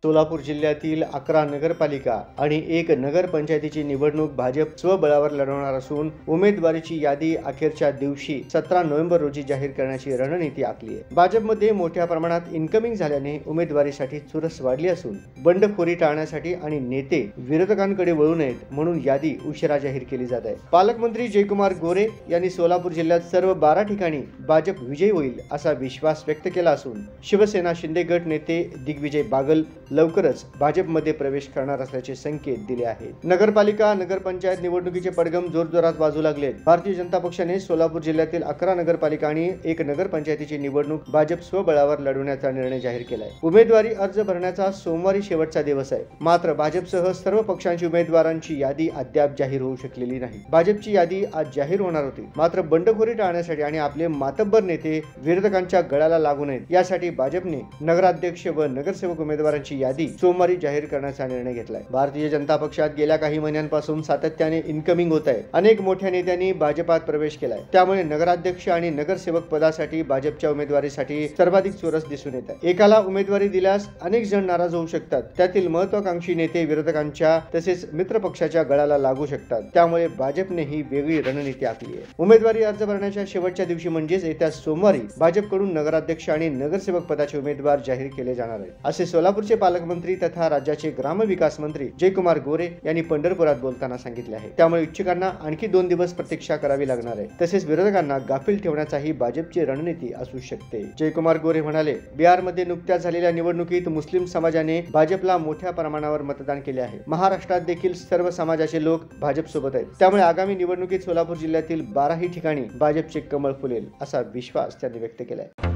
सोलापूर जिल्ह्यातील 11 नगरपालिका आणि 1 नगरपंचायतीची निवडणूक भाजप स्वबळावर लढवणार असून उमेदवारीची यादी अखेरच्या दिवशी 17 नोव्हेंबर रोजी जाहीर करण्याची रणनीती आखली आहे। भाजपमध्ये मोठ्या प्रमाणात इन्कमिंग झाल्याने उमेदवारीसाठी चुरस वाढली असून बंडखोरी टाळण्यासाठी आणि नेते विरोधकांकडे वळू नयेत म्हणून यादी उशिरा जाहीर केली जात आहे। पालकमंत्री जयकुमार गोरे यांनी सोलापूर जिल्ह्यात सर्व 12 ठिकाणी भाजप विजयी होईल असा विश्वास व्यक्त केला असून शिवसेना शिंदे गट नेते दिग्विजय बागल लवकरच भाजपमध्ये प्रवेश करणार असल्याचे संकेत दिले आहेत। नगरपालिका नगरपंचायत निवडणुकीचे पडघम जोरजोरात वाजू लागलेत। भारतीय जनता पक्षाने सोलापूर जिल्ह्यातील 11 नगरपालिका आणि 1 नगरपंचायतीची निवडणूक भाजप स्वबळावर लढवण्याचा निर्णय जाहीर केलाय। उमेदवारी अर्ज भरण्याचा सोमवारी शेवटचा दिवस आहे। मात्र भाजपसह सर्व पक्षांची उमेदवारांची यादी अद्याप जाहीर होऊ शकलेली नाही। भाजपची यादी आज जाहीर होणार होती, मात्र बंडखोरी टाळण्यासाठी आणि आपले मातब्बर नेते विरोधकांच्या गळाला लागू नयेत यासाठी भाजपने नगराध्यक्ष व नगरसेवक उमेदवारांची यादी सोमवारी जाहीर करण्याचा निर्णय घेतलाय। भारतीय जनता पक्षात गेल्या काही महिन्यांपासून सातत्याने इन्कमिंग होत आहे। अनेक मोठ्या नेत्यांनी भाजपात प्रवेश केलाय, त्यामुळे नगराध्यक्ष आणि नगरसेवक पदासाठी भाजपच्या उमेदवारीसाठी सर्वाधिक चुरस दिसून येत आहे। एकाला उमेदवारी दिल्यास अनेक जण नाराज होऊ शकतात, त्यातील महत्त्वाकांक्षी नेते विरोधकांच्या तसेच मित्र पक्षाच्या गळाला लागू शकतात, त्यामुळे भाजपने ही वेगळी रणनीती आखली आहे। उमेदवारी अर्ज भरण्याच्या शेवटच्या दिवशी म्हणजेच येत्या सोमवारी भाजपकडून नगराध्यक्ष आणि नगरसेवक पदाचे उमेदवार जाहीर केले जाणार आहेत, असे सोलापूरचे पालकमंत्री तथा राज्याचे ग्रामविकास मंत्री जयकुमार गोरे यांनी पंढरपुरात बोलताना सांगितले आहे। त्यामुळे इच्छुकांना आणखी 2 दिवस प्रतीक्षा करावी लागणार आहे, तसेच विरोधकांना गाफील ठेवण्याचाही भाजपची रणनीती असू शकते। जयकुमार गोरे म्हणाले, बिहारमध्ये नुकत्याच झालेल्या निवडणुकीत मुस्लिम समाजाने भाजपला मोठ्या प्रमाणावर मतदान केले आहे। महाराष्ट्रात देखील सर्व समाजाचे लोक भाजप सोबत आहेत, त्यामुळे आगामी निवडणुकीत सोलापूर जिल्ह्यातील 12 ठिकाणी भाजपचे कमळ फुलेल असा विश्वास त्यांनी व्यक्त केलाय।